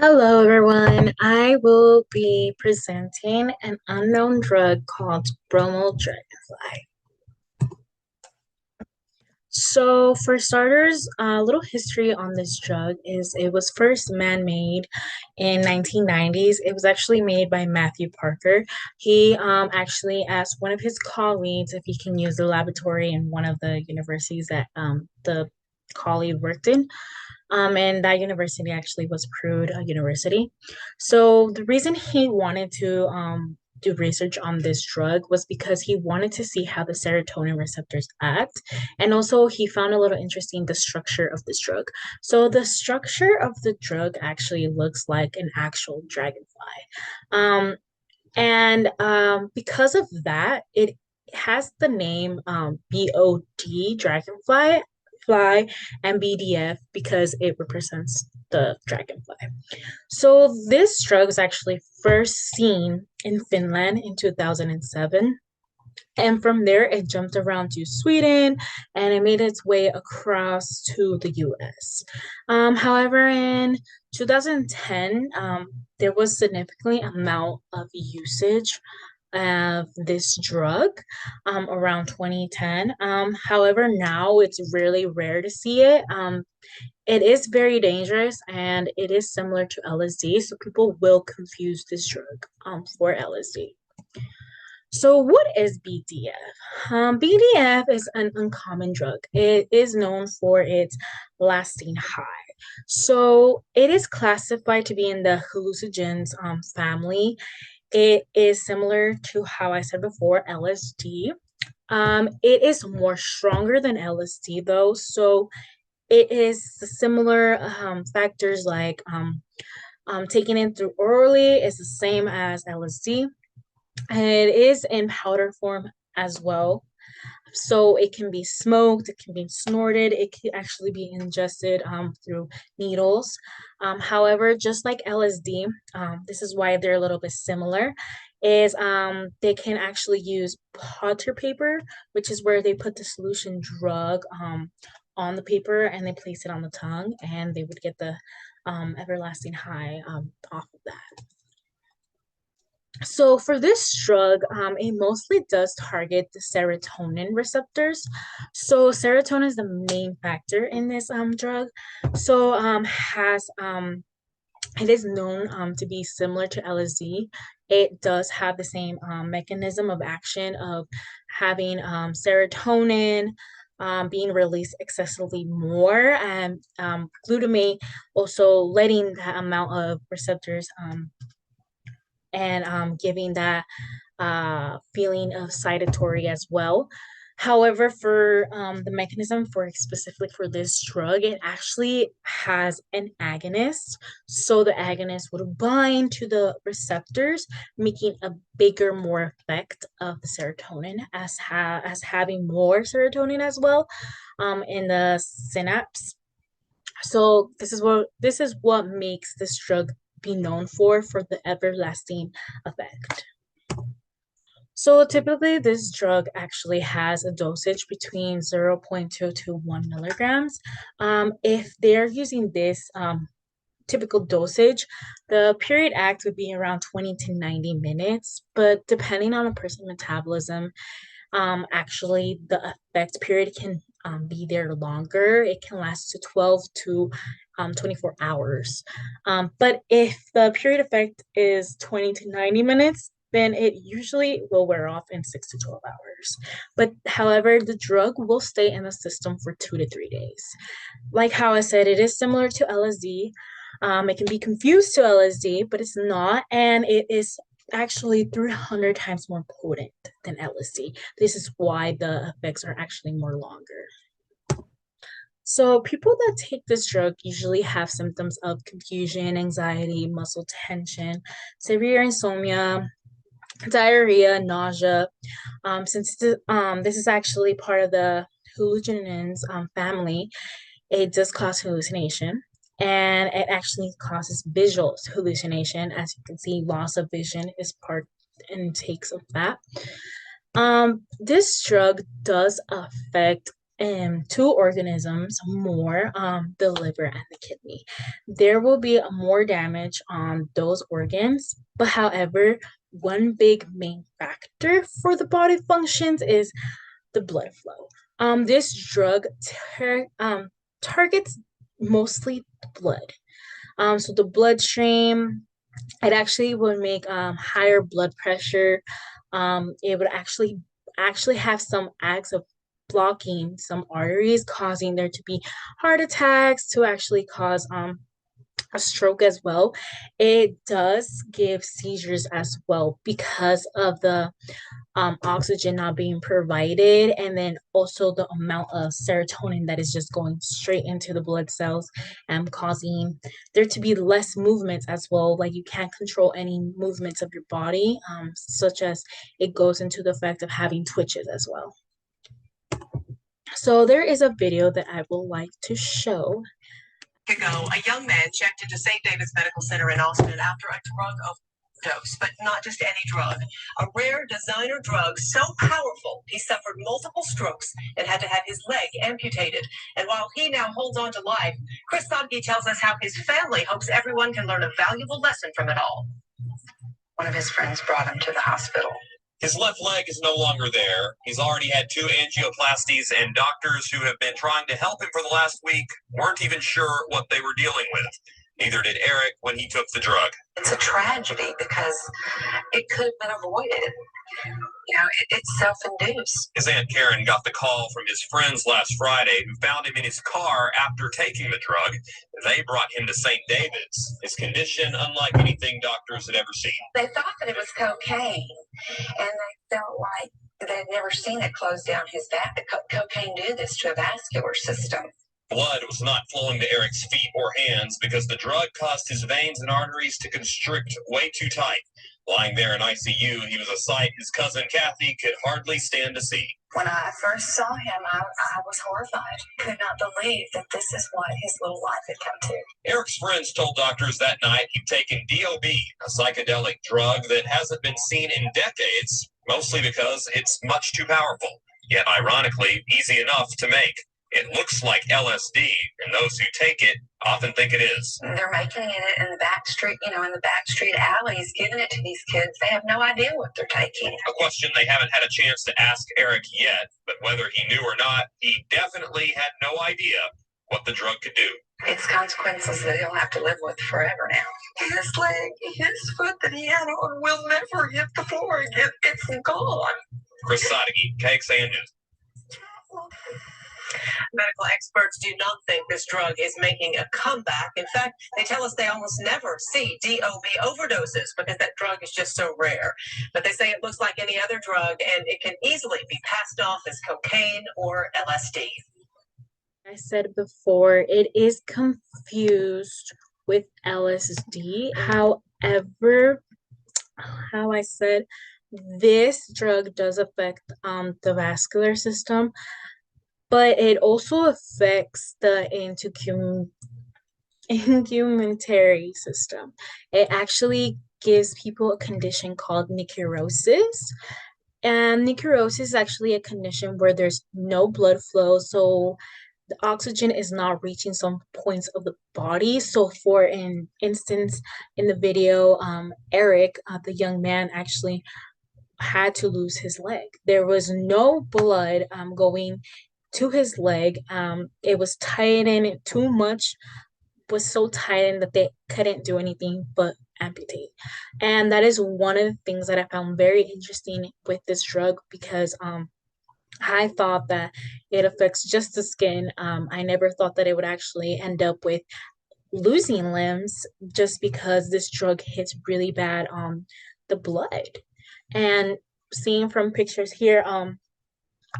Hello, everyone. I will be presenting an unknown drug called Bromo-Dragonfly. So, for starters, a little history on this drug is it was first man-made in 1990s. It was actually made by Matthew Parker. He actually asked one of his colleagues if he can use the laboratory in one of the universities that the colleague worked in. And that university actually was Prude University. So the reason he wanted to do research on this drug was because he wanted to see how the serotonin receptors act. And also he found a little interesting the structure of this drug. So the structure of the drug actually looks like an actual dragonfly. Um, and because of that, it has the name BOD, dragonfly, fly, and BDF because it represents the dragonfly. So this drug was actually first seen in Finland in 2007. And from there, it jumped around to Sweden and it made its way across to the US. However, in 2010, there was significantly amount of usage of this drug around 2010. However, now it's really rare to see it. It is very dangerous and it is similar to LSD, so people will confuse this drug for LSD. So, what is BDF? BDF is an uncommon drug. It is known for its lasting high. So, it is classified to be in the hallucinogens family. It is similar to how I said before, LSD. It is more stronger than LSD though, so it is similar factors like taking it through orally is the same as LSD. And it is in powder form as well. So it can be smoked, it can be snorted, it can actually be ingested through needles. However, just like LSD, this is why they're a little bit similar, is they can actually use Potter paper, which is where they put the solution drug on the paper and they place it on the tongue and they would get the everlasting high off of that. So for this drug, it mostly does target the serotonin receptors. So serotonin is the main factor in this drug. So has it is known to be similar to LSD. It does have the same mechanism of action of having serotonin being released excessively more and glutamate also letting that amount of receptors and giving that feeling of excitatory as well. However, for the mechanism for specifically for this drug, it actually has an agonist. So the agonist would bind to the receptors, making a bigger, more effect of the serotonin as having more serotonin as well in the synapse. So this is what makes this drug be known for the everlasting effect. So typically this drug actually has a dosage between 0.2 to 1 milligrams. If they're using this typical dosage, the period act would be around 20 to 90 minutes, but depending on a person's metabolism, actually the effect period can be there longer. It can last to 12 to 24 hours. But if the period effect is 20 to 90 minutes, then it usually will wear off in 6 to 12 hours. But however, the drug will stay in the system for 2 to 3 days. Like how I said, it is similar to LSD. It can be confused to LSD, but it's not. And it is actually 300 times more potent than LSD. This is why the effects are actually more longer. So people that take this drug usually have symptoms of confusion, anxiety, muscle tension, severe insomnia, diarrhea, nausea. Since this is actually part of the hallucinogens family, it does cause hallucination and it actually causes visual hallucination. As you can see, loss of vision is part and takes of that. This drug does affect two organisms more, the liver and the kidney. There will be more damage on those organs, but however, one big main factor for the body functions is the blood flow. This drug targets mostly blood. So the bloodstream, it actually would make higher blood pressure. It would actually have some acts of blocking some arteries, causing there to be heart attacks, to actually cause a stroke as well. It does give seizures as well because of the oxygen not being provided, and then also the amount of serotonin that is just going straight into the blood cells and causing there to be less movements as well. Like you can't control any movements of your body, such as it goes into the effect of having twitches as well. So there is a video that I would like to show. Ago, a young man checked into St. David's Medical Center in Austin after a drug overdose, but not just any drug. A rare designer drug so powerful he suffered multiple strokes and had to have his leg amputated. And while he now holds on to life, Chris Sadke tells us how his family hopes everyone can learn a valuable lesson from it all. One of his friends brought him to the hospital. His left leg is no longer there. He's already had 2 angioplasties, and doctors who have been trying to help him for the last week weren't even sure what they were dealing with. Neither did Eric when he took the drug. It's a tragedy because it could have been avoided. It's self-induced. His Aunt Karen got the call from his friends last Friday who found him in his car after taking the drug. They brought him to St. David's. His condition unlike anything doctors had ever seen. They thought that it was cocaine, and they felt like they'd never seen it close down his back. Cocaine did this to a vascular system. Blood was not flowing to Eric's feet or hands because the drug caused his veins and arteries to constrict way too tight. Lying there in ICU, he was a sight his cousin Kathy could hardly stand to see. When I first saw him, I was horrified. Could not believe that this is what his little life had come to. Eric's friends told doctors that night he'd taken DOB, a psychedelic drug that hasn't been seen in decades, mostly because it's much too powerful, yet ironically easy enough to make. It looks like LSD, and those who take it often think it is. They're making it in the back street, in the back street alleys, giving it to these kids. They have no idea what they're taking. A question they haven't had a chance to ask Eric yet, but whether he knew or not, he definitely had no idea what the drug could do. It's consequences that he'll have to live with forever now. His leg, his foot that he had on will never hit the floor again. It's gone. Chris Sadke, KXAN News. Medical experts do not think this drug is making a comeback. In fact, they tell us they almost never see DOB overdoses because that drug is just so rare. But they say it looks like any other drug, and it can easily be passed off as cocaine or LSD. I said before, it is confused with LSD. However, how I said, this drug does affect the vascular system, but it also affects the integumentary system. It actually gives people a condition called necrosis. And necrosis is actually a condition where there's no blood flow, so the oxygen is not reaching some points of the body. So for an instance, in the video, Eric, the young man, actually had to lose his leg. There was no blood going to his leg. It was tightened too much, was so tightened that they couldn't do anything but amputate. And that is one of the things that I found very interesting with this drug, because I thought that it affects just the skin. I never thought that it would actually end up with losing limbs, just because this drug hits really bad on the blood. And seeing from pictures here,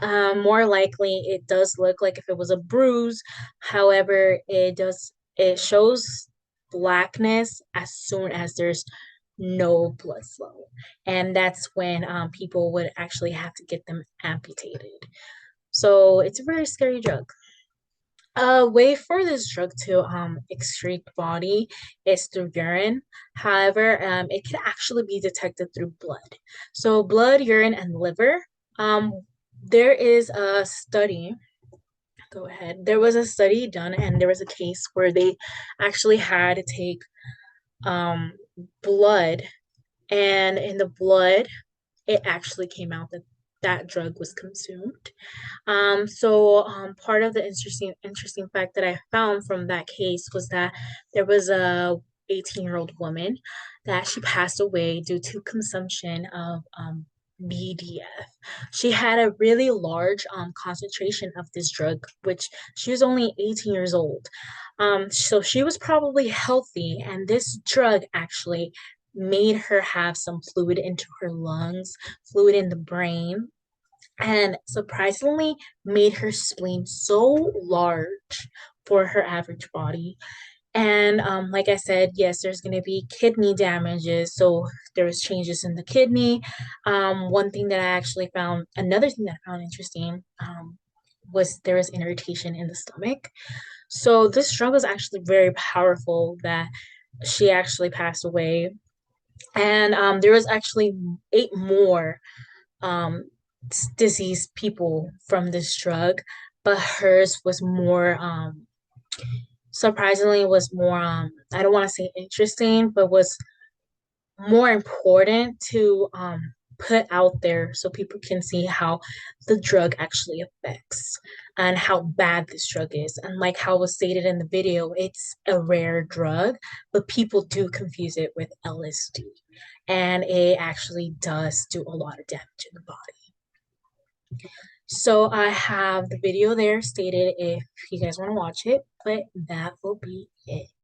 more likely it does look like if it was a bruise. However, it shows blackness as soon as there's no blood flow, and that's when people would actually have to get them amputated. So it's a very scary drug. A way for this drug to excrete body is through urine. However, it can actually be detected through blood. So blood, urine, and liver. There is a study Go ahead. There was a study done, and there was a case where they actually had to take um, blood, and in the blood, it actually came out that that drug was consumed. Part of the interesting fact that I found from that case was that there was a 18-year-old woman that she passed away due to consumption of BDF. She had a really large concentration of this drug, which she was only 18 years old. So she was probably healthy, and this drug actually made her have some fluid into her lungs, fluid in the brain, and surprisingly made her spleen so large for her average body. And like I said, yes, there's going to be kidney damages. So there was changes in the kidney. One thing that I actually found, another thing that I found interesting, was there was irritation in the stomach. So this drug was actually very powerful that she actually passed away. And there was actually eight more um, deceased people from this drug, but hers was more surprisingly was more I don't want to say interesting, but was more important to put out there so people can see how the drug actually affects and how bad this drug is. And like how was stated in the video, it's a rare drug, but people do confuse it with LSD. And it actually does do a lot of damage in the body. So I have the video there stated if you guys want to watch it, but that will be it.